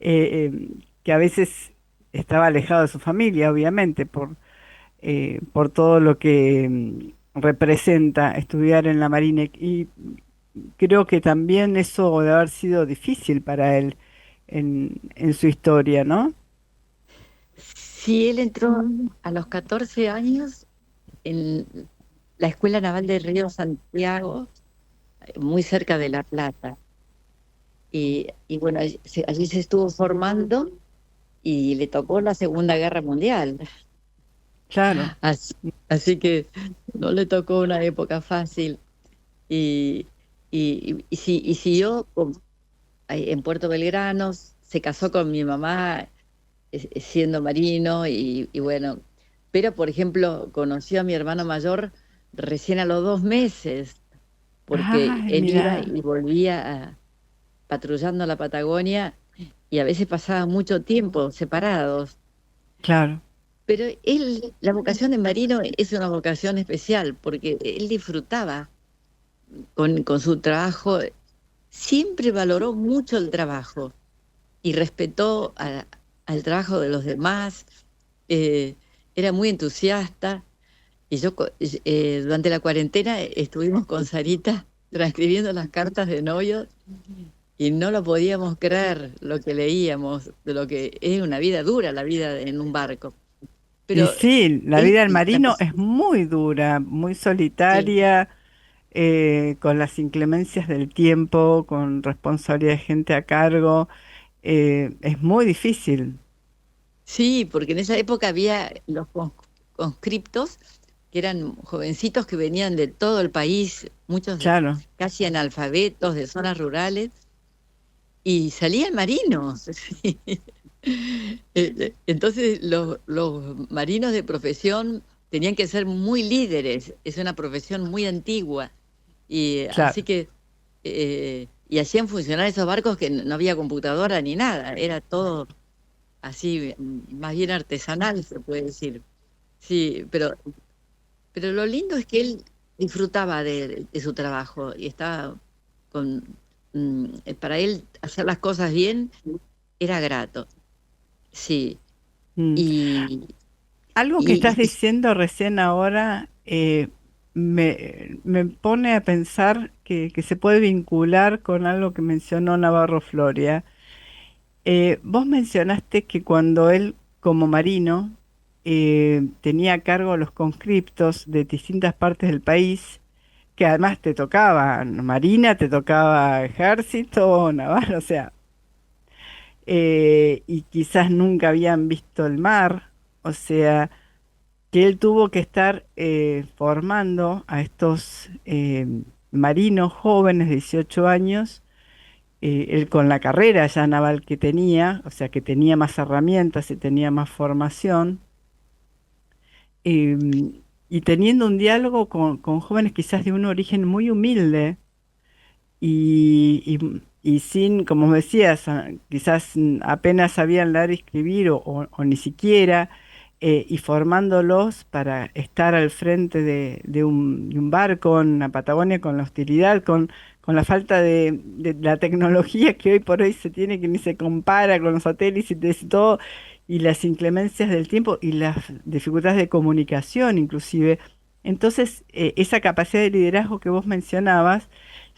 que a veces estaba alejado de su familia, obviamente, por todo lo que representa estudiar en la Marina. Y creo que también eso debe haber sido difícil para él en su historia, ¿no? sí, él entró a los 14 años en la Escuela Naval de Río Santiago, muy cerca de La Plata. Y bueno, allí se estuvo formando y le tocó la Segunda Guerra Mundial. Claro, Así, así que no le tocó una época fácil. Y, y siguió ahí en Puerto Belgrano, se casó con mi mamá siendo marino y bueno, pero por ejemplo conoció a mi hermano mayor recién a los 2 meses, porque ay, él iba mira, y volvía patrullando la Patagonia y a veces pasaba mucho tiempo separados. claro, Pero él, la vocación de marino es una vocación especial porque él disfrutaba con su trabajo, siempre valoró mucho el trabajo y respetó al trabajo de los demás, eh, era muy entusiasta y durante la cuarentena estuvimos con Sarita transcribiendo las cartas de novio y no lo podíamos creer lo que leíamos, de lo que es una vida dura, la vida en un barco. y Pero sí, la él, vida del la marino pas- es muy dura, muy sí, solitaria, con las inclemencias del tiempo, con responsabilidad de gente a cargo, es muy difícil, sí, porque en esa época había los conscriptos, que eran jovencitos que venían de todo el país, muchos claro. casi analfabetos de zonas rurales, y salían marinos. Sí. Entonces los marinos de profesión tenían que ser muy líderes, es una profesión muy antigua, y así Claro. que y hacían funcionar esos barcos que no había computadora ni nada, era todo así, más bien artesanal, se puede decir. Sí, pero lo lindo es que él disfrutaba de su trabajo y estaba con, para él hacer las cosas bien era grato. Sí, Mm. y, Algo que estás y, y diciendo recién ahora me pone a pensar que se puede vincular con algo que mencionó Navarro Floria. Vos mencionaste que cuando él, como marino, tenía a cargo los conscriptos de distintas partes del país, que además te tocaba marina, te tocaba ejército, naval, o sea, y quizás nunca habían visto el mar, o sea, que él tuvo que estar formando a estos marinos jóvenes de 18 años, él con la carrera ya naval que tenía, o sea, que tenía más herramientas y tenía más formación, y teniendo un diálogo con jóvenes quizás de un origen muy humilde y sin, como decías, quizás apenas sabían leer y escribir o ni siquiera, y formándolos para estar al frente de un barco en la Patagonia con la hostilidad, con la falta de la tecnología que hoy por hoy se tiene, que ni se compara con los satélites y todo, y las inclemencias del tiempo y las dificultades de comunicación inclusive. Entonces, esa capacidad de liderazgo que vos mencionabas,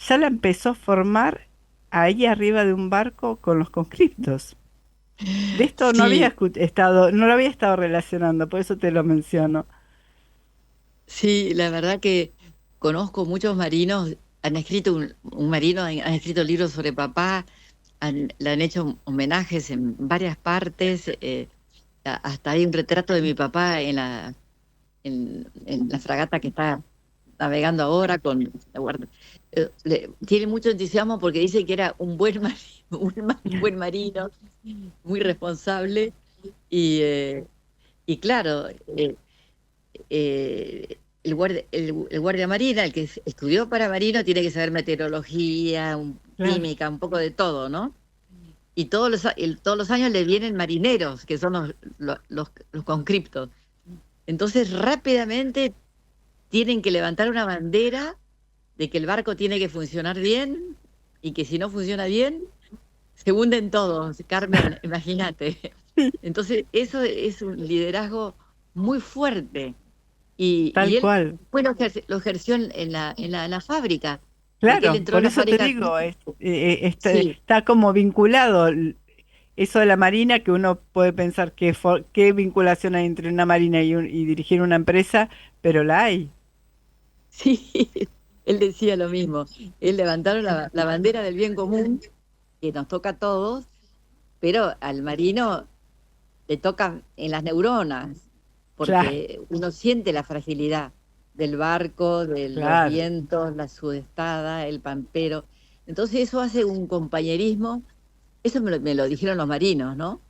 ya la empezó a formar ahí arriba de un barco con los conscriptos. De esto no había Sí, estado, no lo había estado relacionando, por eso te lo menciono. sí, la verdad que conozco muchos marinos, han escrito un marino, han escrito libros sobre papá, le han hecho homenajes en varias partes, hasta hay un retrato de mi papá en la fragata que está navegando ahora con la tiene mucho entusiasmo porque dice que era un buen marino, un buen marino, muy responsable y claro, el guardia marina, el que estudió para marino, tiene que saber meteorología, Claro, química, un poco de todo, ¿no? Y todos los años le vienen marineros, que son los conscriptos. Entonces rápidamente tienen que levantar una bandera de que el barco tiene que funcionar bien y que si no funciona bien, se hunden todos, Carmen, imagínate. Entonces, eso es un liderazgo muy fuerte. tal Y él, cual. bueno, lo ejerció en la fábrica, porque él Claro, entró en por la eso te fábrica, digo, sí, está como vinculado eso de la marina, que uno puede pensar qué vinculación hay entre una marina y dirigir una empresa, pero la hay. sí, él decía lo mismo. Él levantaron la bandera del bien común, que nos toca a todos, pero al marino le toca en las neuronas, Claro, porque uno siente la fragilidad del barco, de los claro, vientos, la sudestada, el pampero. Entonces eso hace un compañerismo, eso me lo dijeron los marinos, ¿no?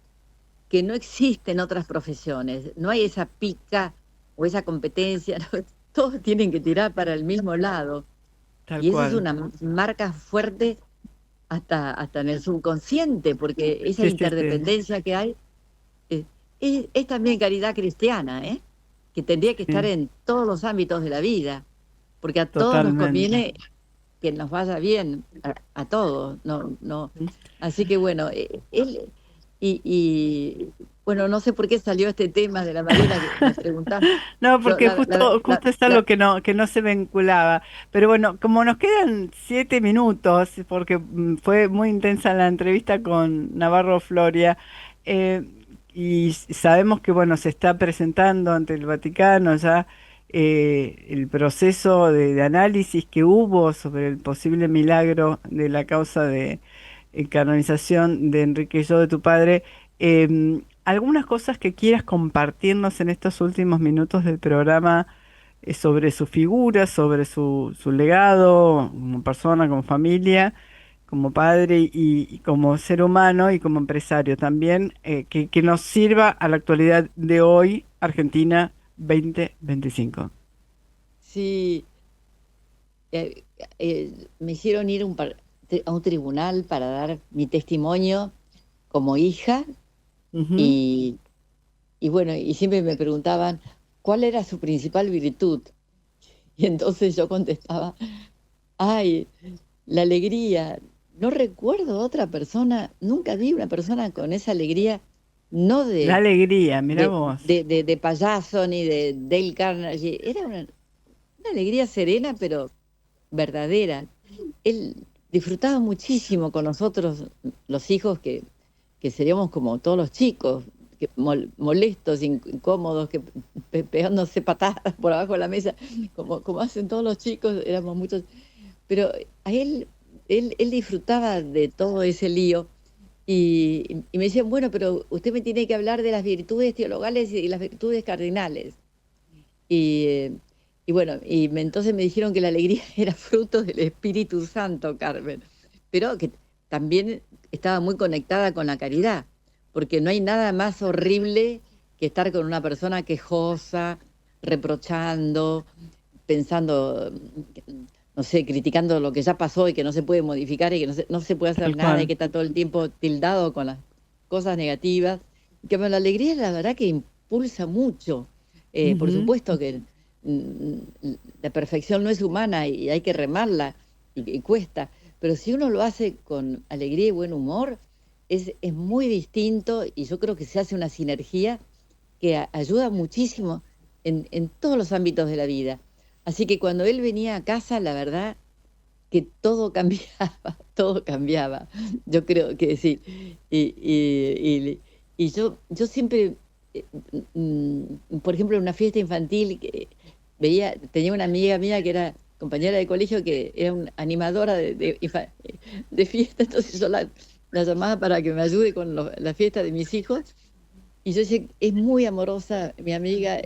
Que no existen otras profesiones, no hay esa pica o esa competencia, ¿no? Todos tienen que tirar para el mismo lado. tal Y esa es cual. una marca fuerte hasta en el subconsciente, porque esa Sí, sí, sí, interdependencia que hay eh, es también caridad cristiana, ¿eh? Que tendría que estar sí, en todos los ámbitos de la vida, porque a todos nos totalmente. conviene que nos vaya bien, a todos, no, no. Así que bueno, bueno, no sé por qué salió este tema de la Marina que me preguntás. No, Yo, porque justo es algo que no se vinculaba. Pero bueno, como nos quedan 7 minutos, porque fue muy intensa la entrevista con Navarro Floria, eh, y sabemos que bueno, se está presentando ante el Vaticano ya el proceso de análisis que hubo sobre el posible milagro de la causa de canonización de Enrique Yo de tu padre. ¿Algunas cosas que quieras compartirnos en estos últimos minutos del programa sobre su figura, sobre su legado como persona, como familia, como padre y como ser humano y como empresario también, que nos sirva a la actualidad de hoy, Argentina 2025? sí, me hicieron ir a un tribunal para dar mi testimonio como hija Ujú. y, y bueno, y siempre me preguntaban cuál era su principal virtud. Y entonces yo contestaba, ay, la alegría. No recuerdo otra persona, nunca vi una persona con esa alegría, no La alegría, mira vos. de payaso ni de Dale Carnegie. Era una alegría serena, pero verdadera. Él disfrutaba muchísimo con nosotros, los hijos, que seríamos como todos los chicos, molestos, incómodos, que pegándose patadas por abajo de la mesa, como hacen todos los chicos, éramos muchos. Pero a él disfrutaba de todo ese lío y me decían, bueno, pero usted me tiene que hablar de las virtudes teologales y las virtudes cardinales. Y, y bueno, entonces me dijeron que la alegría era fruto del Espíritu Santo, Carmen, pero que también estaba muy conectada con la caridad, porque no hay nada más horrible que estar con una persona quejosa, reprochando, pensando, no sé, criticando lo que ya pasó y que no se puede modificar y que no se puede hacer Tal nada y cual. que está todo el tiempo tildado con las cosas negativas. Que la alegría, la verdad, que impulsa mucho. Por Ujú. supuesto que mm, la perfección no es humana y hay que remarla y cuesta, pero si uno lo hace con alegría y buen humor, es muy distinto y yo creo que se hace una sinergia que ayuda muchísimo en todos los ámbitos de la vida. Así que cuando él venía a casa, la verdad que todo cambiaba, todo cambiaba. Yo creo que sí. Y yo siempre, eh, por ejemplo, en una fiesta infantil, tenía una amiga mía que era compañera de colegio, que era una animadora de fiesta, entonces yo la llamaba para que me ayude con la fiesta de mis hijos. Y yo decía, es muy amorosa mi amiga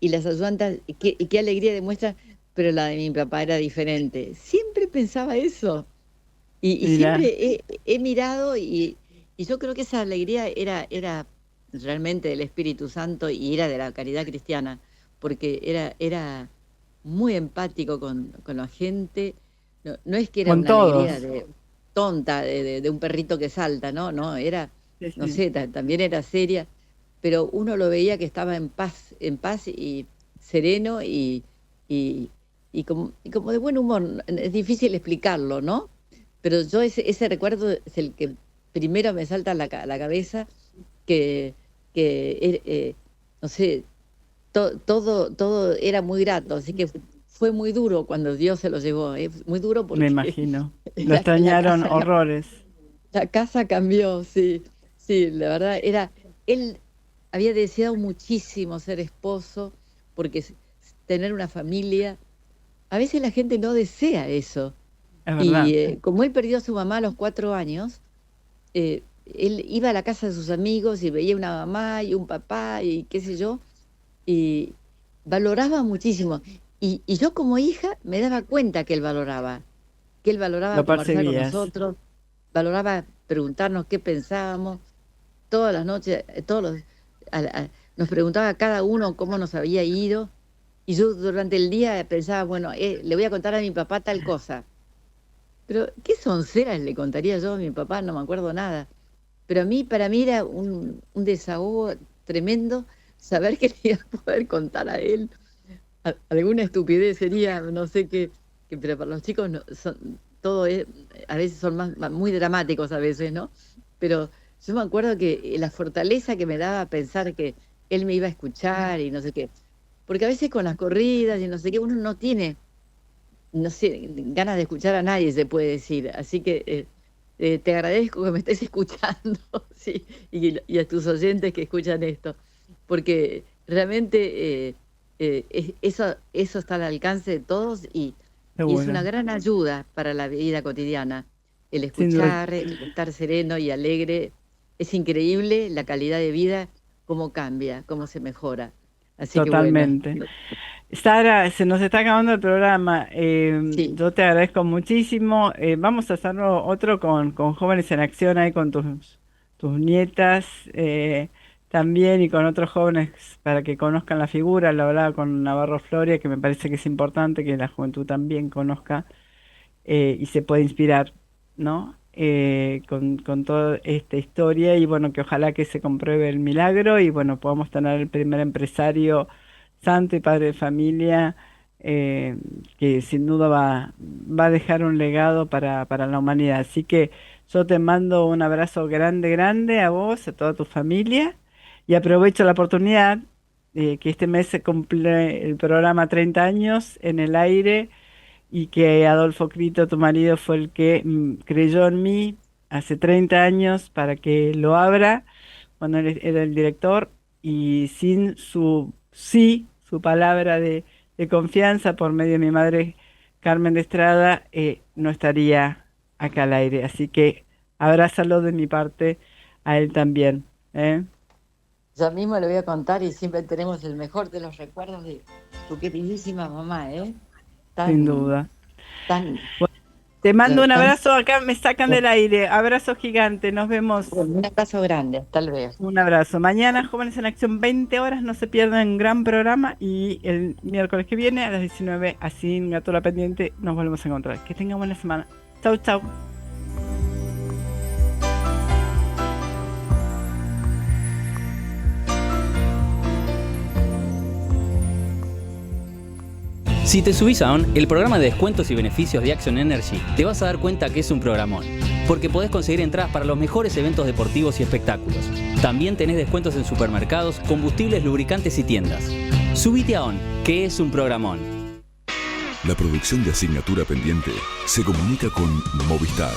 y las ayudantas, y qué alegría demuestra, pero la de mi papá era diferente. Siempre pensaba eso. Y Mira, siempre he mirado y yo creo que esa alegría era realmente del Espíritu Santo y era de la caridad cristiana, porque era muy empático con la gente. No, no es que era con una alegría todos. tonta de un perrito que salta, no, no, era, Sí, no sí. sé, también era seria, pero uno lo veía que estaba en paz y sereno y, y como de buen humor. Es difícil explicarlo, ¿no? Pero yo ese recuerdo es el que primero me salta a la cabeza, que, que no sé, todo era muy grato, así que fue muy duro cuando Dios se lo llevó, muy duro Me porque imagino. Lo la extrañaron casa, horrores. la casa cambió, sí, sí, la verdad él había deseado muchísimo ser esposo, porque tener una familia, a veces la gente no desea eso. Es verdad. Y como él perdió a su mamá a los 4 años, él iba a la casa de sus amigos y veía una mamá y un papá y qué sé yo, y valoraba muchísimo. Y yo como hija me daba cuenta que él valoraba Lo conversar con percibías. nosotros, valoraba preguntarnos qué pensábamos, todas las noches, nos preguntaba a cada uno cómo nos había ido, y yo durante el día pensaba, bueno, le voy a contar a mi papá tal cosa. Pero qué sonceras le contaría yo a mi papá, no me acuerdo nada. Pero para mí era un desahogo tremendo saber que le iba a poder contar a él alguna estupidez sería, no sé qué, pero para los chicos todo es, a veces son muy dramáticos a veces, ¿no? Pero yo me acuerdo que la fortaleza que me daba pensar que él me iba a escuchar y no sé qué. Porque a veces con las corridas y no sé qué, uno no tiene, no sé, ganas de escuchar a nadie, se puede decir. Así que te agradezco que me estés escuchando, sí, y a tus oyentes que escuchan esto, porque realmente eso está al alcance de todos y es una Seguro. gran ayuda para la vida cotidiana. El Sin duda. escuchar, el estar sereno y alegre, es increíble la calidad de vida, cómo cambia, cómo se mejora. Así que bueno, Totalmente. Sara, se nos está acabando el programa. sí. Yo te agradezco muchísimo. Vamos a hacerlo otro con Jóvenes en Acción ahí con tus nietas también y con otros jóvenes para que conozcan la figura. Lo hablaba con Navarro Floria, que me parece que es importante que la juventud también conozca y se pueda inspirar, ¿no? Con toda esta historia y bueno, que ojalá que se compruebe el milagro y bueno, podamos tener el primer empresario santo y padre de familia eh, que sin duda va a dejar un legado para la humanidad. Así que yo te mando un abrazo grande, grande a vos, a toda tu familia y aprovecho la oportunidad que este mes se cumple el programa 30 años en el aire y que Adolfo Crito, tu marido, fue el que creyó en mí hace 30 años para que lo abra cuando él era el director, y sin su palabra de confianza por medio de mi madre Carmen de Estrada, no estaría acá al aire. Así que abrázalo de mi parte a él también, ¿eh? Yo mismo le voy a contar y siempre tenemos el mejor de los recuerdos de tu queridísima mamá, ¿eh? Sin duda. Tan, Te mando un tan- abrazo, acá me sacan del aire. Abrazo gigante, nos vemos. un abrazo grande, hasta luego. Un abrazo. Mañana, Jóvenes en Acción, 20 horas, no se pierdan un gran programa. Y el miércoles que viene, a las 19, así en Gatura Pendiente, nos volvemos a encontrar. Que tengan buena semana. Chau, chau. Si te subís a ON, el programa de descuentos y beneficios de Action Energy, te vas a dar cuenta que es un programón, porque podés conseguir entradas para los mejores eventos deportivos y espectáculos. También tenés descuentos en supermercados, combustibles, lubricantes y tiendas. Subite a ON, que es un programón. La producción de Asignatura Pendiente se comunica con Movistar.